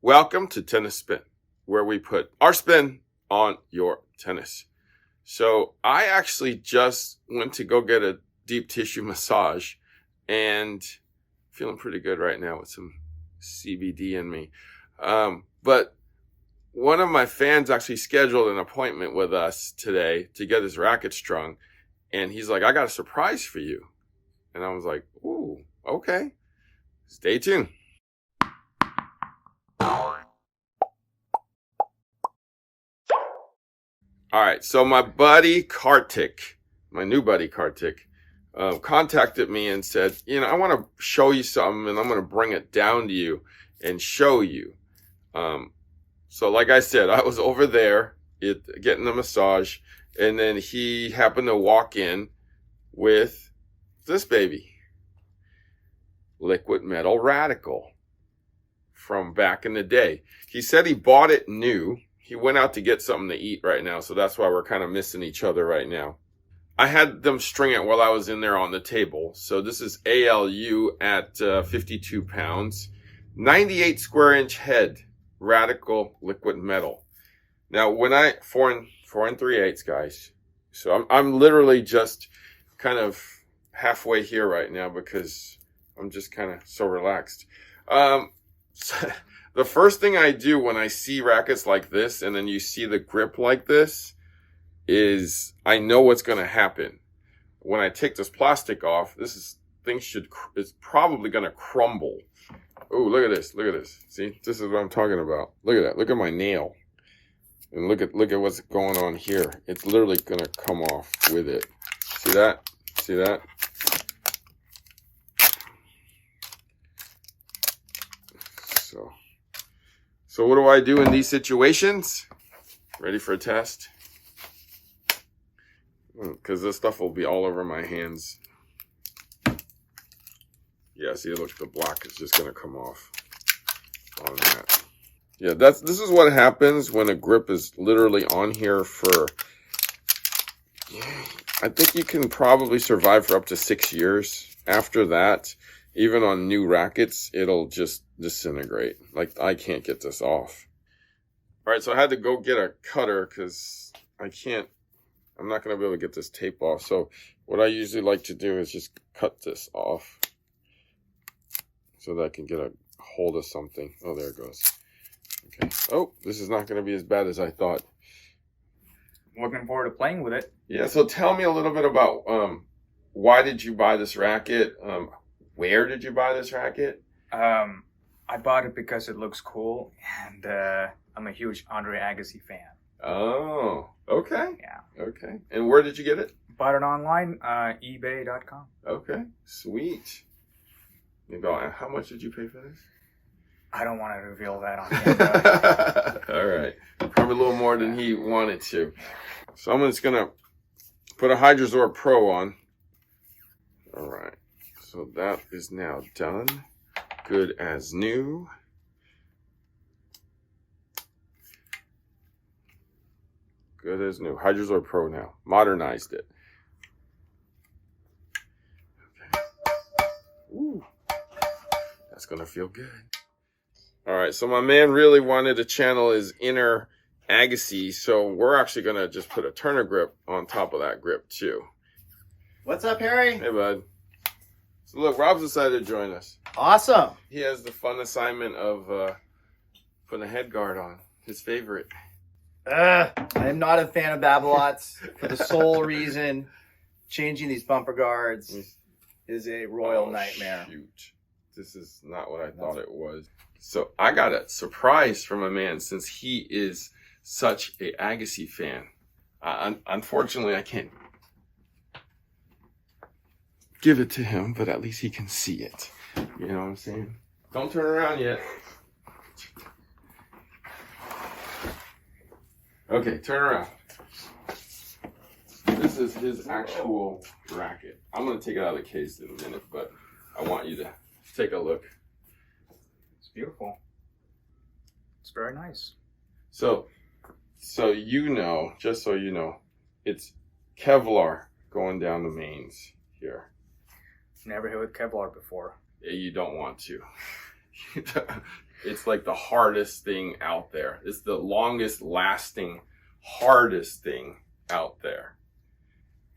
Welcome to Tennis Spin, where we put our spin on your tennis. So I actually just went to go get a deep tissue massage and feeling pretty good right now with some CBD in me. But one of my fans actually scheduled an appointment with us today to get his racket strung. And he's like, I got a surprise for you. And I was like, ooh, okay. Stay tuned. All right, so my buddy Kartik, my new buddy Kartik, contacted me and said, I want to show you something and I'm going to bring it down to you and show you. So like I said, I was over there getting a massage, and then he happened to walk in with this baby, LiquidMetal Radical from back in the day. He said he bought it new. He went out to get something to eat right now, so that's why we're kind of missing each other right now. I had them string it while I was in there on the table. So this is ALU at 52 pounds, 98 square inch head, Radical liquid metal. Now, when 4 3/8, guys. So I'm literally just kind of halfway here right now because I'm just kind of so relaxed. The first thing I do when I see rackets like this and then you see the grip like this is I know what's going to happen. When I take this plastic off, it's probably going to crumble. Oh, look at this. Look at this. See, this is what I'm talking about. Look at that. Look at my nail. And look at what's going on here. It's literally going to come off with it. See that? See that? So what do I do in these situations? Ready for a test? Because this stuff will be all over my hands. Yeah, see, look, the black is just going to come off on that. Yeah, this is what happens when a grip is literally on here for, I think you can probably survive for up to 6 years. After that, even on new rackets, it'll just disintegrate. Like, I can't get this off. All right, so I had to go get a cutter because I'm not going to be able to get this tape off. So what I usually like to do is just cut this off so that I can get a hold of something. Oh, there it goes. Okay. Oh, this is not going to be as bad as I thought. Looking forward to playing with it. Yeah, so tell me a little bit about why did you buy this racket? Where did you buy this racket? I bought it because it looks cool, and I'm a huge Andre Agassi fan. Oh, okay. Yeah. Okay. And where did you get it? Bought it online, ebay.com. Okay, sweet. How much did you pay for this? I don't want to reveal that on camera. All right. Probably a little more than he wanted to. So I'm just going to put a Hydrazor Pro on. All right. So that is now done. Good as new. Good as new. Hydrazor Pro now. Modernized it. Okay. Ooh. That's going to feel good. All right. So my man really wanted to channel his inner Agassi. So we're actually going to just put a Turner grip on top of that grip too. What's up, Harry? Hey, bud. So look, Rob's decided to join us. Awesome. He has the fun assignment of putting a head guard on. His favorite. I am not a fan of Babolat's for the sole reason changing these bumper guards is a royal nightmare. Shoot. This is not what I thought it was. So I got a surprise from a man since he is such a Agassi fan. Unfortunately, I can't give it to him, but at least he can see it. You know what I'm saying? Don't turn around yet. Okay, turn around. This is his actual racket. I'm going to take it out of the case in a minute, but I want you to take a look. It's beautiful. It's very nice. So you know, just so you know, it's Kevlar going down the mains here. Never hit with Kevlar before. You don't want to. It's like the hardest thing out there. It's the longest lasting, hardest thing out there.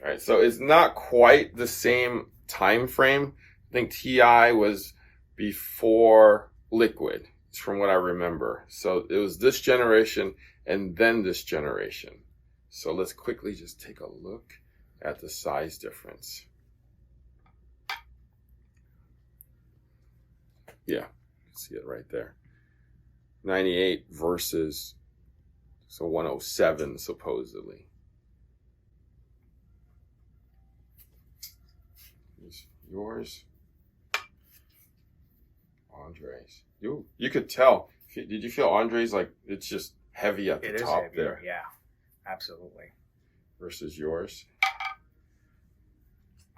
All right, so it's not quite the same time frame. I think TI was before Liquid, from what I remember. So it was this generation and then this generation. So let's quickly just take a look at the size difference. Yeah, see it right there. 98 versus, so 107 supposedly. Here's yours. Andre's. You could tell. Did you feel Andre's like it's just heavy at the top heavy, there? Yeah, absolutely. Versus yours.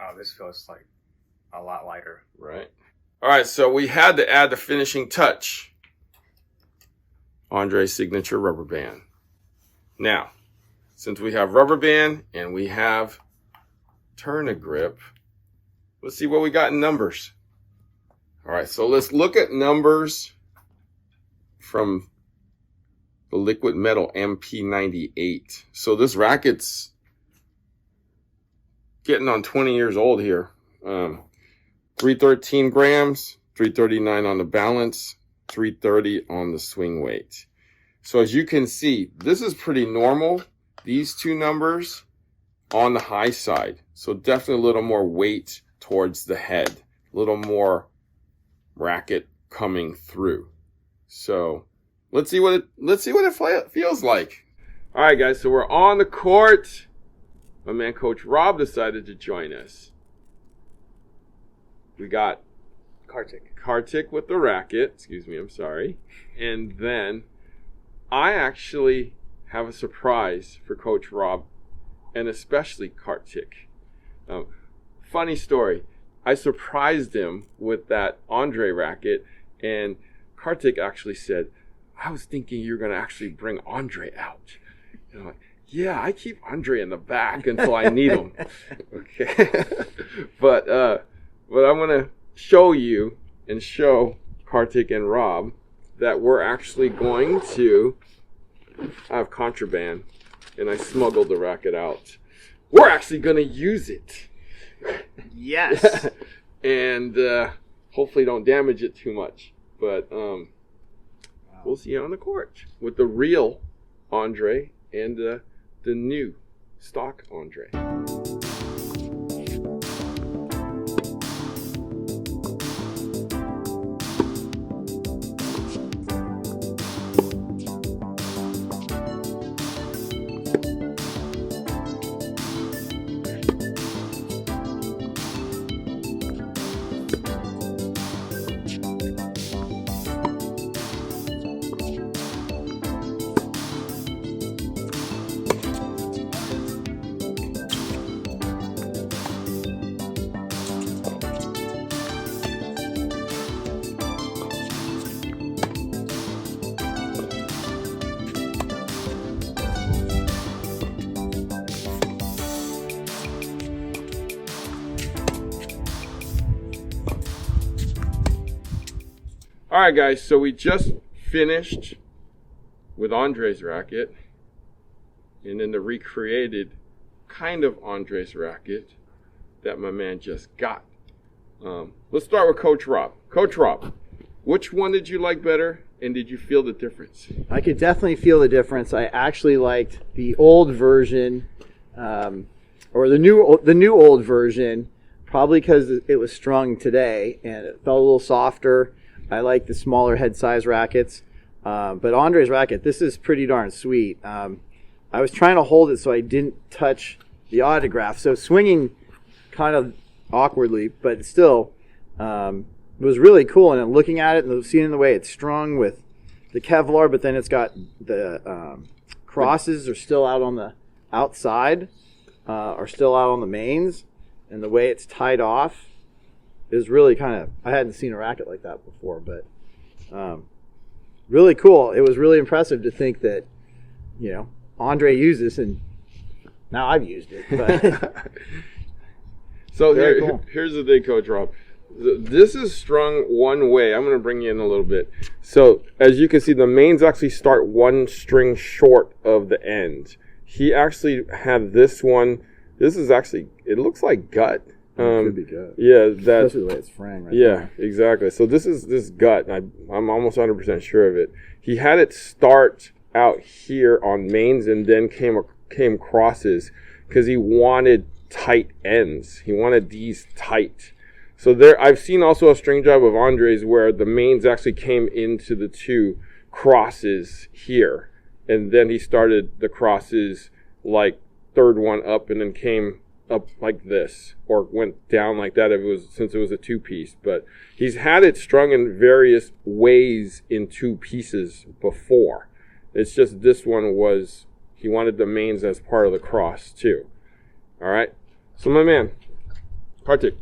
Oh, this feels like a lot lighter. Right. All right, so we had to add the finishing touch. Andre's signature rubber band. Now, since we have rubber band and we have turn-a-grip, let's see what we got in numbers. All right, so let's look at numbers from the Liquid Metal MP98. So this racket's getting on 20 years old here. 313 grams, 339 on the balance, 330 on the swing weight. So as you can see, this is pretty normal. These two numbers on the high side. So definitely a little more weight towards the head, a little more racket coming through. So let's see what it feels like. All right, guys. So we're on the court. My man, Coach Rob, decided to join us. We got Kartik with the racket. Excuse me, I'm sorry. And then I actually have a surprise for Coach Rob and especially Kartik. Funny story. I surprised him with that Andre racket, and Kartik actually said, I was thinking you're going to actually bring Andre out. And I'm like, yeah, I keep Andre in the back until I need him. Okay. But I'm going to show you and show Kartik and Rob that we're actually going to have contraband, and I smuggled the racket out. We're actually going to use it. Yes. And hopefully don't damage it too much. But we'll see you on the court with the real Andre and the new stock Andre. All right, guys, so we just finished with Andre's racket and then the recreated kind of Andre's racket that my man just got. Let's start with Coach Rob. Coach Rob, which one did you like better, and did you feel the difference? I could definitely feel the difference. I actually liked the old version, or the new old version, probably because it was strung today and it felt a little softer. I like the smaller head size rackets, but Andre's racket, this is pretty darn sweet. I was trying to hold it so I didn't touch the autograph, so swinging kind of awkwardly, but still was really cool. And looking at it and seeing the way it's strung with the Kevlar, but then it's got the crosses are still out on the outside, are still out on the mains, and the way it's tied off is really kind of, I hadn't seen a racket like that before, but really cool. It was really impressive to think that, you know, Andre used this, and now I've used it. But so cool. here's the thing, Coach Rob. This is strung one way. I'm going to bring you in a little bit. So as you can see, the mains actually start one string short of the end. He actually had this one. This is actually, it looks like gut. It could be gut. Yeah, especially the way it's framed right there. Exactly. So this is this gut. I'm almost 100% sure of it. He had it start out here on mains and then came crosses because he wanted tight ends. He wanted these tight. So there, I've seen also a string job of Andre's where the mains actually came into the two crosses here, and then he started the crosses like third one up, and then came up like this, or went down like that if it was, since it was a two-piece. But he's had it strung in various ways in two pieces before. It's just this one was, he wanted the mains as part of the cross too. All right. So my man, Kartik.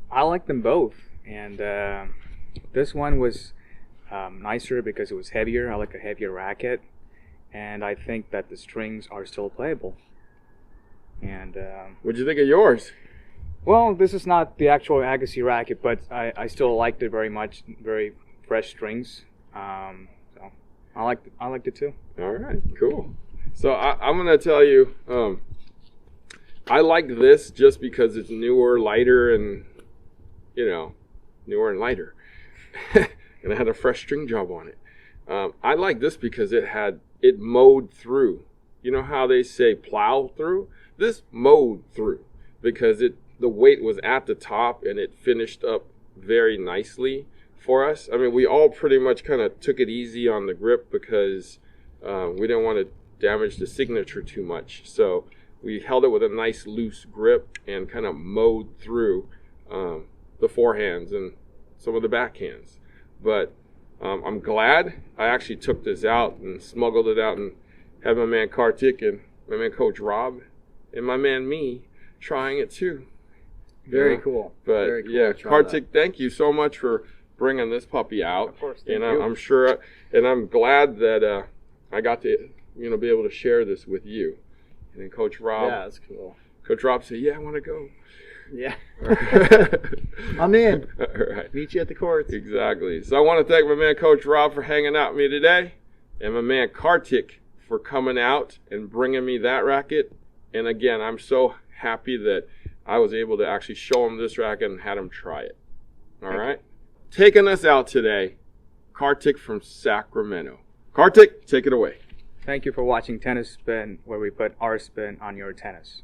I like them both, and this one was nicer because it was heavier. I like a heavier racket, and I think that the strings are still playable. And what'd you think of yours? Well, this is not the actual Agassi racket, but I still liked it very much. Very fresh strings. So I liked it too. All right, cool. So I'm gonna tell you, I like this just because it's newer, lighter, and newer and lighter, and it had a fresh string job on it. I like this because it mowed through. You know how they say plow through? This mowed through because the weight was at the top and it finished up very nicely for us. I mean, we all pretty much kind of took it easy on the grip because we didn't want to damage the signature too much. So we held it with a nice loose grip and kind of mowed through the forehands and some of the backhands. But I'm glad I actually took this out and smuggled it out and had my man Kartik and my man Coach Rob and my man me trying it too. Very cool. But very cool. Yeah, Kartik, thank you so much for bringing this puppy out. Of course, and I'm sure, and I'm glad that I got to be able to share this with you. And then Coach Rob. Yeah, that's cool. Coach Rob said, "Yeah, I want to go." Yeah. I'm in. All right. Meet you at the courts. Exactly. So I want to thank my man Coach Rob for hanging out with me today, and my man Kartik for coming out and bringing me that racket. And again, I'm so happy that I was able to actually show him this racket and had him try it. All right. Taking us out today, Kartik from Sacramento. Kartik, take it away. Thank you for watching Tennis Spin, where we put our spin on your tennis.